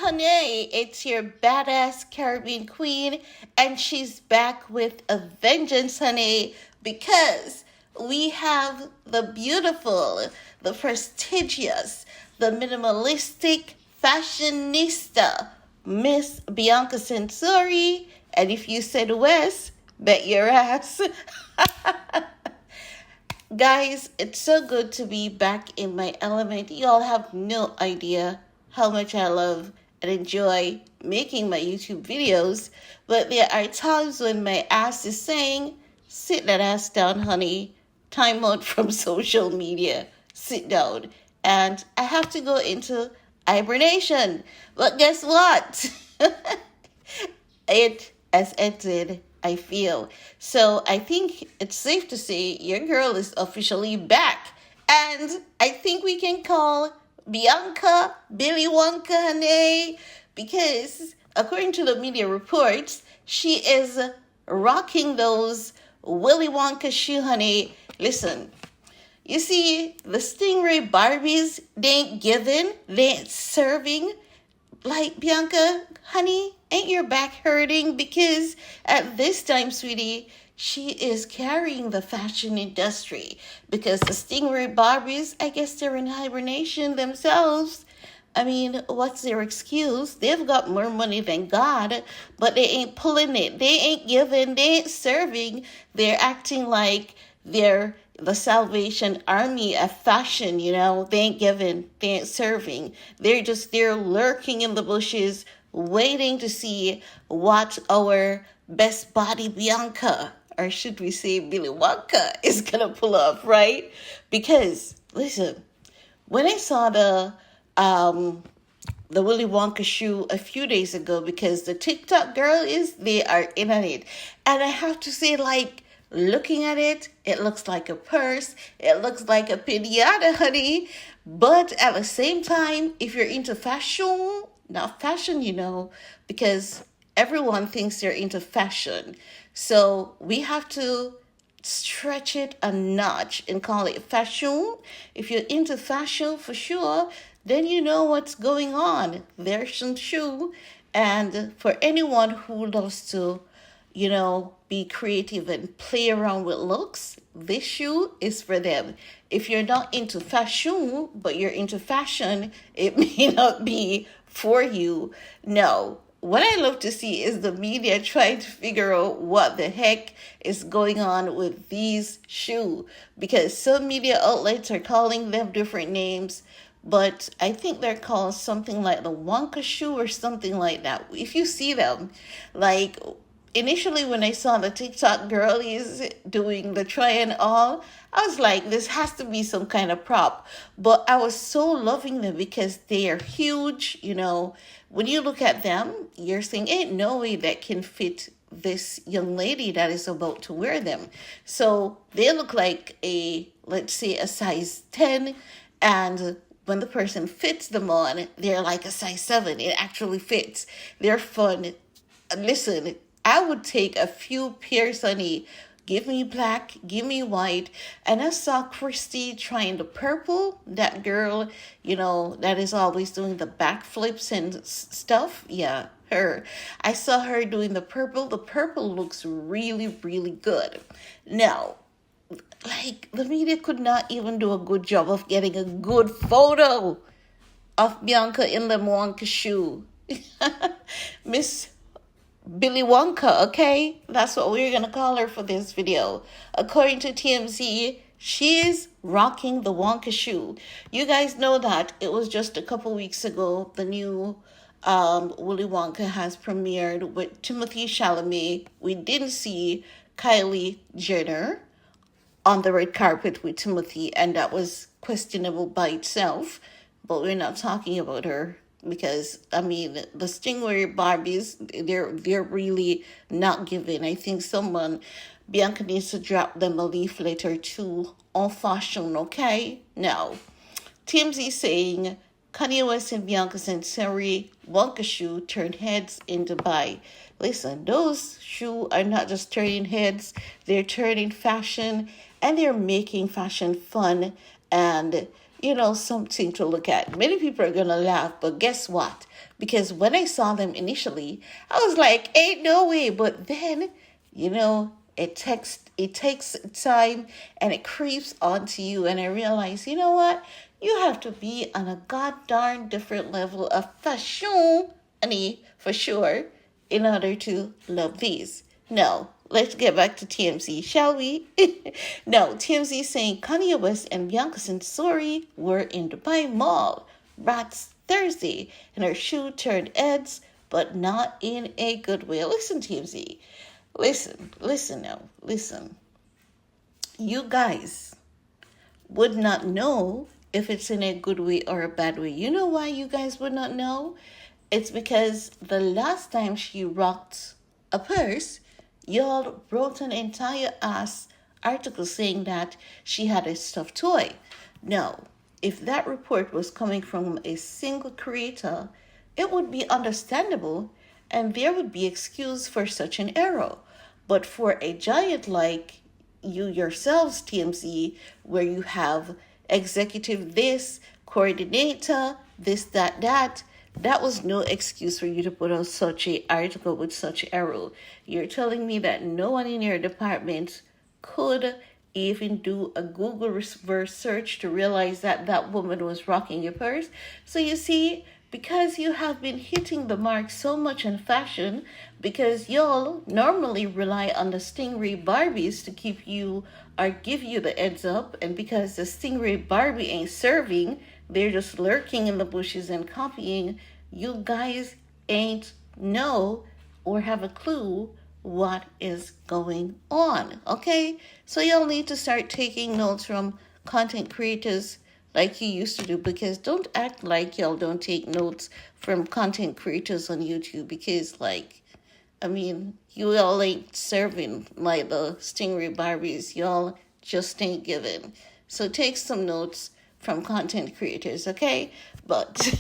Hunnie, it's your badass Caribbean queen, and she's back with a vengeance, honey, because we have the beautiful, the prestigious, the minimalistic fashionista, Miss Bianca Censori, and if you said West, bet your ass. Guys, it's so good to be back in my element. Y'all have no idea how much I love and enjoy making my YouTube videos, but there are times when my ass is saying, sit that ass down, honey. Time out from social media. Sit down. And I have to go into hibernation. But guess what? It has ended, I feel. So I think it's safe to say your girl is officially back. And I think we can call Bianca Billy Wonka, honey, because according to the media reports, she is rocking those Willy Wonka shoe, honey. Listen, you see, the Stingray Barbies, they ain't giving, they ain't serving. Like, Bianca, honey, ain't your back hurting? Because at this time, sweetie, she is carrying the fashion industry. Because the Stingray Barbies, I guess they're in hibernation themselves. I mean, what's their excuse? They've got more money than God, but they ain't pulling it. They ain't giving, they ain't serving. They're acting like they're the Salvation Army of fashion, you know. They ain't giving, they ain't serving. They're just there lurking in the bushes, waiting to see what our best body Bianca, or should we say Billy Wonka, is gonna pull off, right? Because, listen, when I saw the Willy Wonka shoe a few days ago, because the TikTok girl they are in on it. And I have to say, like, looking at it, it looks like a purse. It looks like a pinata, honey. But at the same time, if you're into fashion, not fashion, you know, because everyone thinks they're into fashion. So we have to stretch it a notch and call it fashion. If you're into fashion, for sure, then you know what's going on. There's some shoe. And for anyone who loves to, you know, be creative and play around with looks, this shoe is for them. If you're not into fashion, but you're into fashion, it may not be for you. No. What I love to see is the media trying to figure out what the heck is going on with these shoes, because some media outlets are calling them different names, but I think they're called something like the Wonka shoe or something like that. If you see them, like, initially when I saw the TikTok girlies doing the try and all, I was like, this has to be some kind of prop. But I was so loving them because they are huge, you know. When you look at them, you're saying, ain't no way that can fit this young lady that is about to wear them. So they look like let's say a size 10, and when the person fits them on, they're like a size 7. It actually fits. They're fun. Listen, I would take a few pairs, honey. Give me black, give me white. And I saw Christy trying the purple. That girl, you know, that is always doing the backflips and stuff. Yeah, her. I saw her doing the purple. The purple looks really, really good. Now, like, the media could not even do a good job of getting a good photo of Bianca in the Wonka shoe. Miss Billy Wonka, okay? That's what we're going to call her for this video. According to TMZ, she is rocking the Wonka shoe. You guys know that it was just a couple weeks ago, the new Willy Wonka has premiered with Timothée Chalamet. We didn't see Kylie Jenner on the red carpet with Timothy, and that was questionable by itself, but we're not talking about her. Because, I mean, the Stingray Barbies, they're really not giving. I think Bianca needs to drop them a leaflet or two on fashion, okay? Now, TMZ saying Kanye West and Bianca Censori Wonka shoe turned heads in Dubai. Listen, those shoes are not just turning heads, they're turning fashion, and they're making fashion fun. And something to look at. Many people are going to laugh, but guess what? Because when I saw them initially, I was like, ain't no way. But then, it takes time and it creeps onto you. And I realize, you know what? You have to be on a god darn different level of fashion, honey, for sure, in order to love these. No, let's get back to TMZ, shall we? No, TMZ saying Kanye West and Bianca Censori were in Dubai Mall Rats Thursday, and her shoe turned heads, but not in a good way. Listen, TMZ. Listen now. Listen. You guys would not know if it's in a good way or a bad way. You know why you guys would not know? It's because the last time she rocked a purse, y'all wrote an entire ass article saying that she had a stuffed toy. No, if that report was coming from a single creator, it would be understandable and there would be excuse for such an error. But for a giant like you yourselves, TMZ, where you have executive this, coordinator, this, that was no excuse for you to put out such a article with such error. You're telling me that no one in your department could even do a Google reverse search to realize that that woman was rocking your purse? So you see, because you have been hitting the mark so much in fashion, because y'all normally rely on the Stingray Barbies to keep you or give you the heads up, and because the Stingray Barbie ain't serving, they're just lurking in the bushes and copying, you guys ain't know or have a clue what is going on, okay? So y'all need to start taking notes from content creators like you used to do, because don't act like y'all don't take notes from content creators on YouTube, because you all ain't serving like the Stingray Barbies. Y'all just ain't giving. So take some notes from content creators, okay? But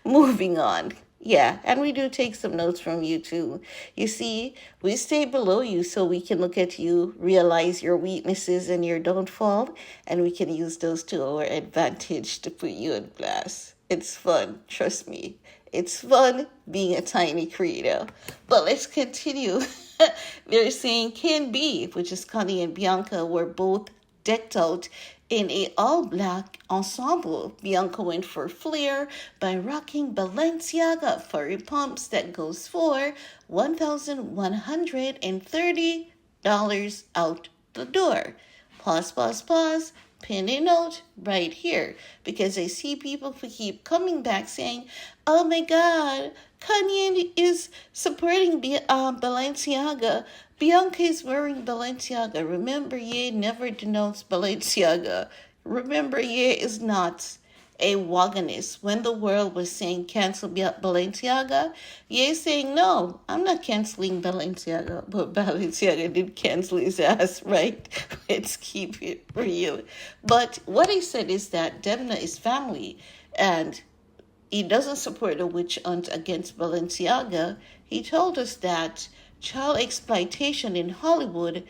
moving on. Yeah, and we do take some notes from you too. You see, we stay below you so we can look at you, realize your weaknesses and your downfall, and we can use those to our advantage to put you in blast. It's fun, trust me. It's fun being a tiny creator. But let's continue. They're saying Can Be, which is Connie and Bianca, were both decked out in a all-black ensemble. Bianca went for flair by rocking Balenciaga furry pumps that goes for $1,130 out the door. Pause. Pin a note right here, because I see people who keep coming back saying, oh my God, Kanye is supporting Balenciaga. Bianca is wearing Balenciaga. Remember, Ye never denounced Balenciaga. Remember, Ye is not a wagonist. When the world was saying cancel Balenciaga, Ye is saying, no, I'm not canceling Balenciaga. But Balenciaga did cancel his ass, right? Let's keep it real. But what he said is that Demna is family, and he doesn't support a witch hunt against Balenciaga. He told us that child exploitation in Hollywood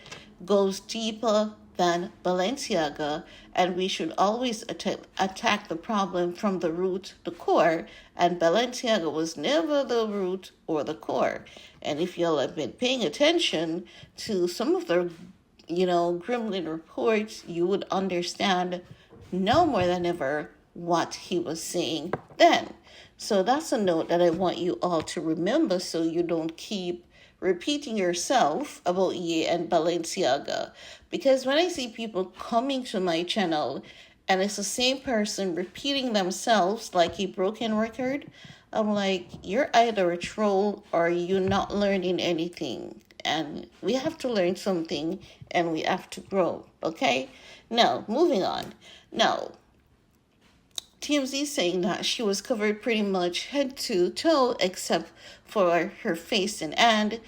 goes deeper than Balenciaga, and we should always attack the problem from the root, the core, and Balenciaga was never the root or the core. And if y'all have been paying attention to some of the, Gremlin reports, you would understand no more than ever what he was saying then. So that's a note that I want you all to remember so you don't keep repeating yourself about Ye and Balenciaga. Because when I see people coming to my channel and it's the same person repeating themselves like a broken record, I'm like, you're either a troll or you're not learning anything. And we have to learn something and we have to grow, okay? Now, moving on. Now, TMZ saying that she was covered pretty much head to toe except for her face and hand.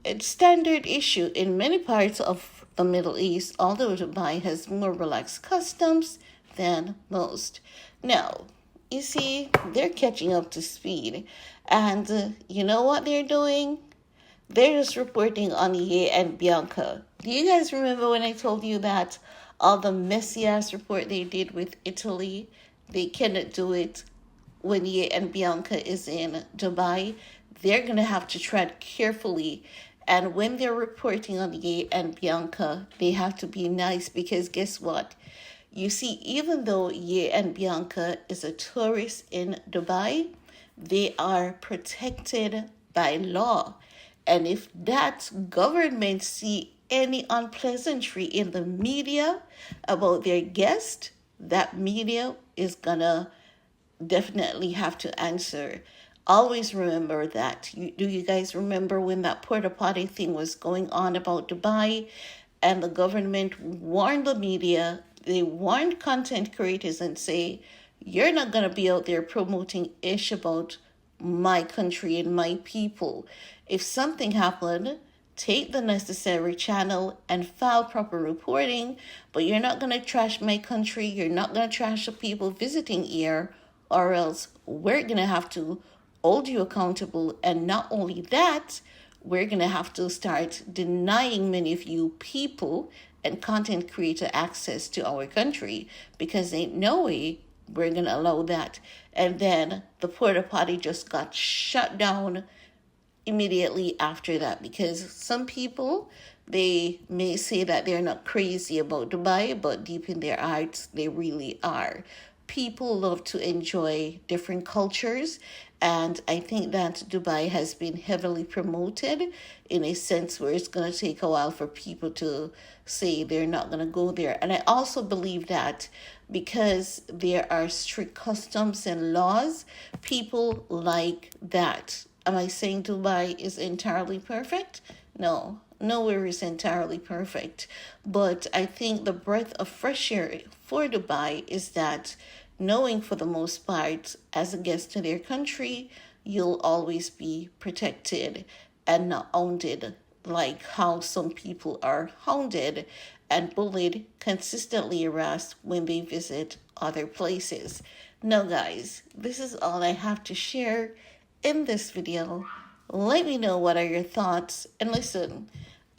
It's standard issue in many parts of the Middle East, although Dubai has more relaxed customs than most. Now, you see, they're catching up to speed. And you know what they're doing? They're just reporting on Ye and Bianca. Do you guys remember when I told you that all the messy ass report they did with Italy. They cannot do it when Ye and Bianca is in Dubai. They're gonna have to tread carefully. And when they're reporting on Ye and Bianca, they have to be nice because guess what? You see, even though Ye and Bianca is a tourist in Dubai, they are protected by law. And if that government see any unpleasantry in the media about their guest, that media is gonna definitely have to answer. Always remember that. Do you guys remember when that porta potty thing was going on about Dubai and the government warned the media, they warned content creators and say, you're not going to be out there promoting ish about my country and my people. If something happened, take the necessary channel and file proper reporting, but you're not going to trash my country, you're not going to trash the people visiting here, or else we're going to have to hold you accountable. And not only that, we're going to have to start denying many of you people and content creator access to our country because ain't no way we're going to allow that. And then the porta potty just got shut down immediately after that because some people, they may say that they're not crazy about Dubai, but deep in their hearts, they really are. People love to enjoy different cultures, and I think that Dubai has been heavily promoted in a sense where it's going to take a while for people to say they're not going to go there. And I also believe that because there are strict customs and laws, people like that. Am I saying Dubai is entirely perfect? No, nowhere is entirely perfect. But I think the breath of fresh air for Dubai is that knowing for the most part, as a guest to their country, you'll always be protected and not hounded like how some people are hounded and bullied, consistently harassed when they visit other places. Now, guys, this is all I have to share in this video. Let me know what are your thoughts. And listen,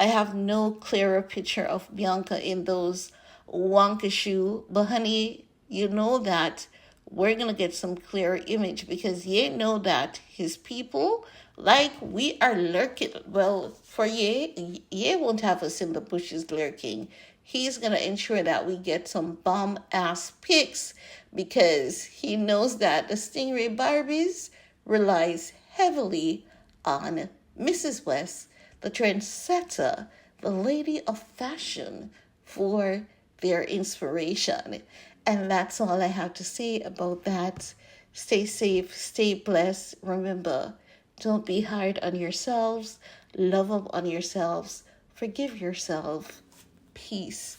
I have no clearer picture of Bianca in those Wonka shoe, but honey, you know that we're gonna get some clearer image because Ye know that his people, like we are lurking. Well, for Ye won't have us in the bushes lurking. He's gonna ensure that we get some bomb ass pics because he knows that the Stingray Barbies relies heavily on Mrs. West, the trendsetter, the lady of fashion, for their inspiration. And that's all I have to say about that. Stay safe, stay blessed. Remember, don't be hard on yourselves. Love up on yourselves. Forgive yourself. Peace.